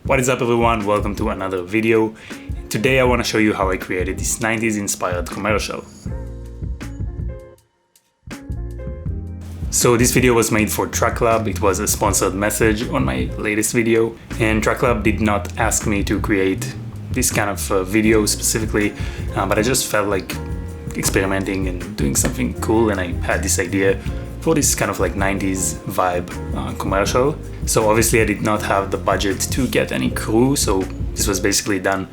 What is up everyone, welcome to another video. Today I want to show you how I created this 90s inspired commercial. So this video was made for TrackLab. It was a sponsored message on my latest video, and TrackLab did not ask me to create this kind of video specifically, but I just felt like experimenting and doing something cool, and I had this idea for this kind of like 90s vibe commercial. So obviously I did not have the budget to get any crew, so this was basically done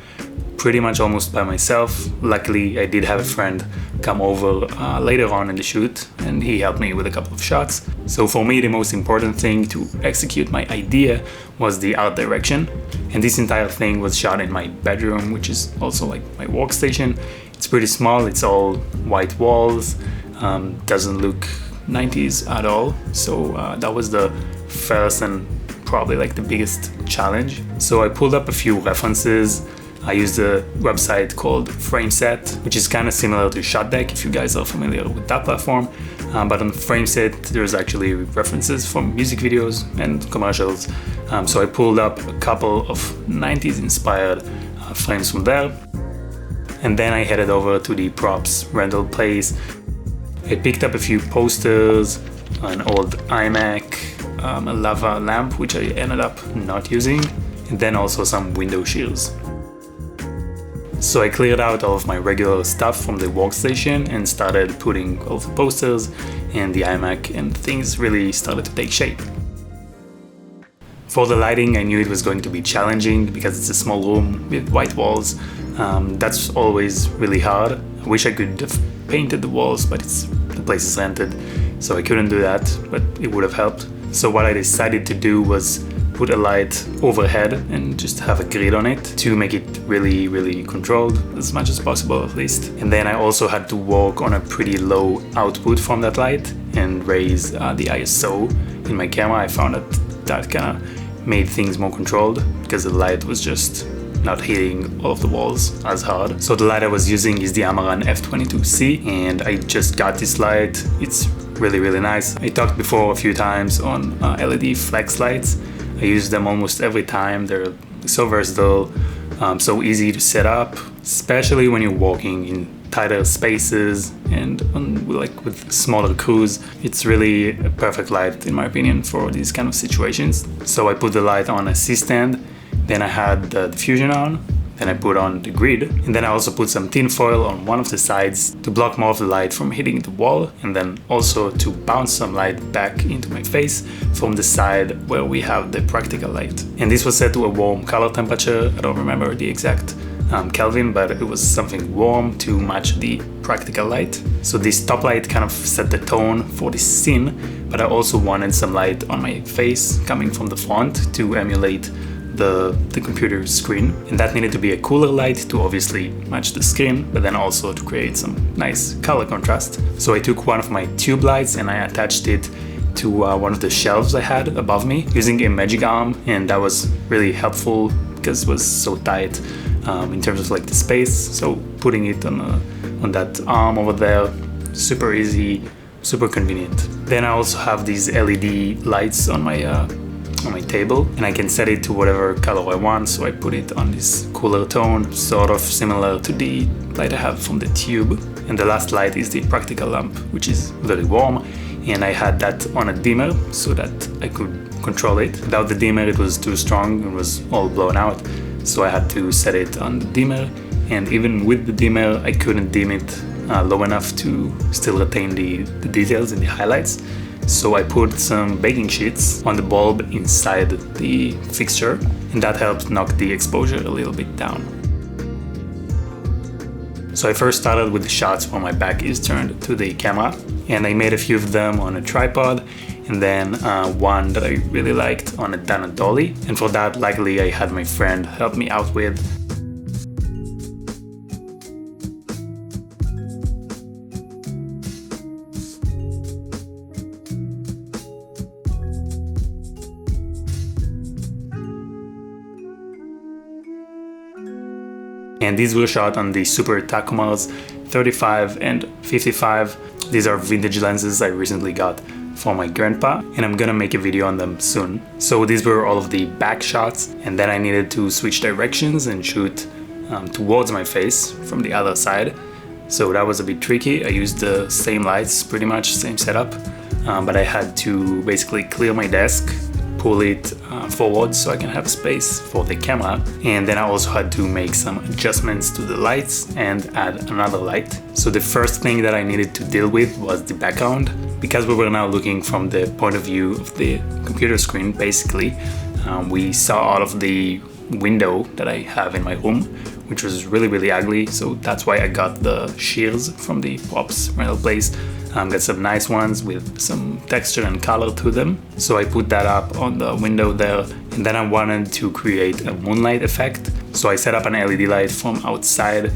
pretty much almost by myself. Luckily I did have a friend come over later on in the shoot, and he helped me with a couple of shots. So for me the most important thing to execute my idea was the art direction, and this entire thing was shot in my bedroom, which is also like my workstation. It's pretty small, it's all white walls, doesn't look 90s at all. So that was the first and probably like the biggest challenge. So I pulled up a few references. I used a website called Frameset, which is kind of similar to ShotDeck if you guys are familiar with that platform. But on Frameset there's actually references from music videos and commercials. So I pulled up a couple of 90s inspired frames from there. And then I headed over to the props rental place. I picked up a few posters, an old iMac, a Laowa lamp, which I ended up not using, and then also some window shields. So I cleared out all of my regular stuff from the workstation and started putting all the posters and the iMac, and things really started to take shape. For the lighting, I knew it was going to be challenging because it's a small room with white walls. That's always really hard. I wish I could have painted the walls, but the place is rented, so I couldn't do that, but it would have helped. So what I decided to do was put a light overhead and just have a grid on it to make it really controlled as much as possible, at least. And then I also had to work on a pretty low output from that light and raise the ISO in my camera. I found that kind of made things more controlled because the light was just not hitting all of the walls as hard. So the light I was using is the Amaran F22C, and I just got this light. It's really nice. I talked before a few times on LED flex lights. I use them almost every time. They're so versatile, so easy to set up, especially when you're walking in tighter spaces and with smaller crews. It's really a perfect light in my opinion for these kind of situations. So I put the light on a C-stand. Then I had the diffusion on, then I put on the grid, and then I also put some tin foil on one of the sides to block more of the light from hitting the wall, and then also to bounce some light back into my face from the side where we have the practical light. And this was set to a warm color temperature. I don't remember the exact Kelvin, but it was something warm to match the practical light. So this Toplight kind of set the tone for this scene, but I also wanted some light on my face coming from the front to emulate the computer screen, and that needed to be a cooler light to obviously match the screen, but then also to create some nice color contrast. So I took one of my tube lights and I attached it to one of the shelves I had above me using a magic arm, and that was really helpful because it was so tight in terms of like the space. So putting it on that arm over there, super easy, super convenient. Then I also have these LED lights on my table, and I can set it to whatever color I want. So I put it on this cooler tone, sort of similar to the light I have from the tube. And the last light is the practical lamp, which is very warm, and I had that on a dimmer so that I could control it. Without the dimmer it was too strong and was all blown out, so I had to set it on the dimmer, and even with the dimmer I couldn't dim it low enough to still retain the details and the highlights. So I put some baking sheets on the bulb inside the fixture, and that helped knock the exposure a little bit down. So I first started with the shots where my back is turned to the camera, and I made a few of them on a tripod, and then one that I really liked on a Dana dolly, and for that luckily I had my friend help me out with. And these were shot on the Super Takumars 35 and 55. These are vintage lenses I recently got for my grandpa, and I'm gonna make a video on them soon. So these were all of the back shots, and then I needed to switch directions and shoot towards my face from the other side. So that was a bit tricky. I used the same lights, pretty much same setup, but I had to basically clear my desk, pull it forward so I can have space for the camera, and then I also had to make some adjustments to the lights and add another light. So the first thing that I needed to deal with was the background. Because we were now looking from the point of view of the computer screen, basically, we saw all of the window that I have in my room, which was really ugly. So that's why I got the shears from the props rental place. Got some nice ones with some texture and color to them. So I put that up on the window there, and then I wanted to create a moonlight effect. So I set up an LED light from outside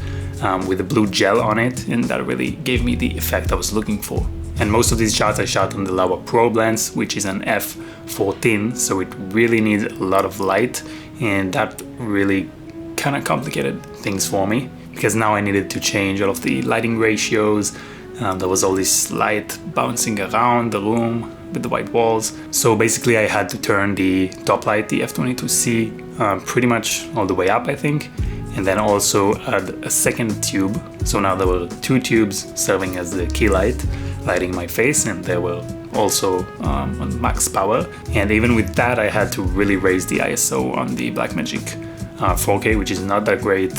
with a blue gel on it, and that really gave me the effect I was looking for. And most of these shots I shot on the Laowa probe lens, which is an f14, so it really needs a lot of light, and that really kind of complicated things for me, because now I needed to change all of the lighting ratios. There was all this light bouncing around the room with the white walls. So basically I had to turn the Toplight, the f22C, pretty much all the way up, I think, and then also add a second tube. So now there were two tubes serving as the key light, lighting my face, and they were also on max power. And even with that, I had to really raise the ISO on the Blackmagic 4K, which is not that great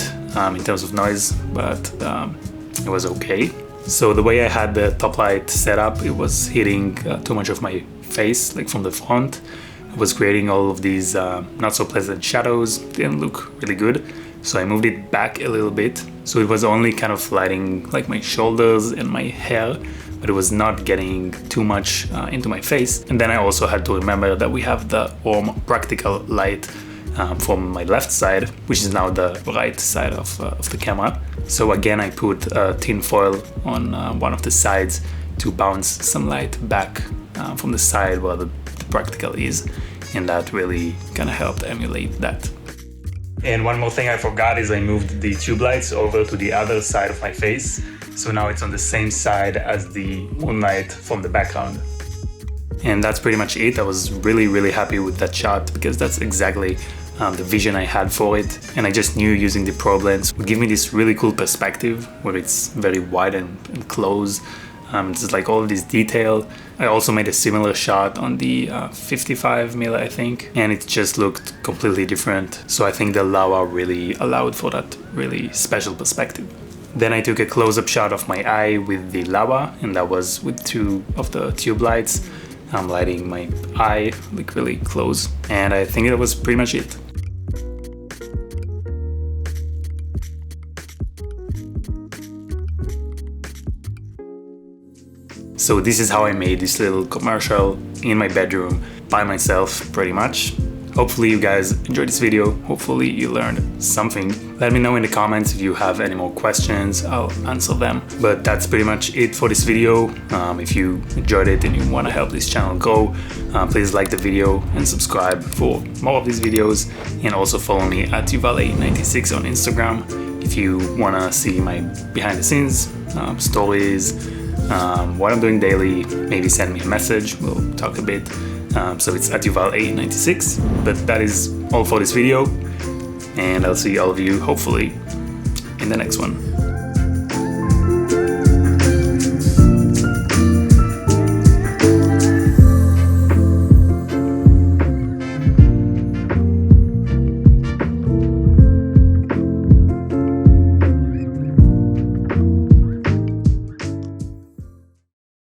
in terms of noise, but it was okay. So the way I had the top light set up, it was hitting too much of my face, like from the front. It was creating all of these not so pleasant shadows. Didn't look really good. So I moved it back a little bit. So it was only kind of lighting like my shoulders and my hair, but it was not getting too much into my face. And then I also had to remember that we have the warm practical light from my left side, which is now the right side of the camera. So again, I put tin foil on one of the sides to bounce some light back from the side where the practical is, and that really kind of helped emulate that. And one more thing I forgot is I moved the tube lights over to the other side of my face, so now it's on the same side as the moonlight from the background. And that's pretty much it. I was really happy with that shot, because that's exactly the vision I had for it, and I just knew using the probe lens would give me this really cool perspective where it's very wide and close. It's like all of this detail. I also made a similar shot on the 55mm, I think, and it just looked completely different. So I think the Laowa really allowed for that really special perspective. Then I took a close-up shot of my eye with the Laowa, and that was with two of the tube lights. I'm lighting my eye like really close, and I think that was pretty much it. So this is how I made this little commercial in my bedroom by myself, pretty much. Hopefully you guys enjoyed this video. Hopefully you learned something. Let me know in the comments if you have any more questions. I'll answer them. But that's pretty much it for this video. If you enjoyed it and you want to help this channel grow, please like the video and subscribe for more of these videos. And also follow me at Yuval896 on Instagram if you want to see my behind the scenes stories, what I'm doing daily. Maybe send me a message. We'll talk a bit. So it's at Yuval896, but that is all for this video, and I'll see all of you hopefully in the next one.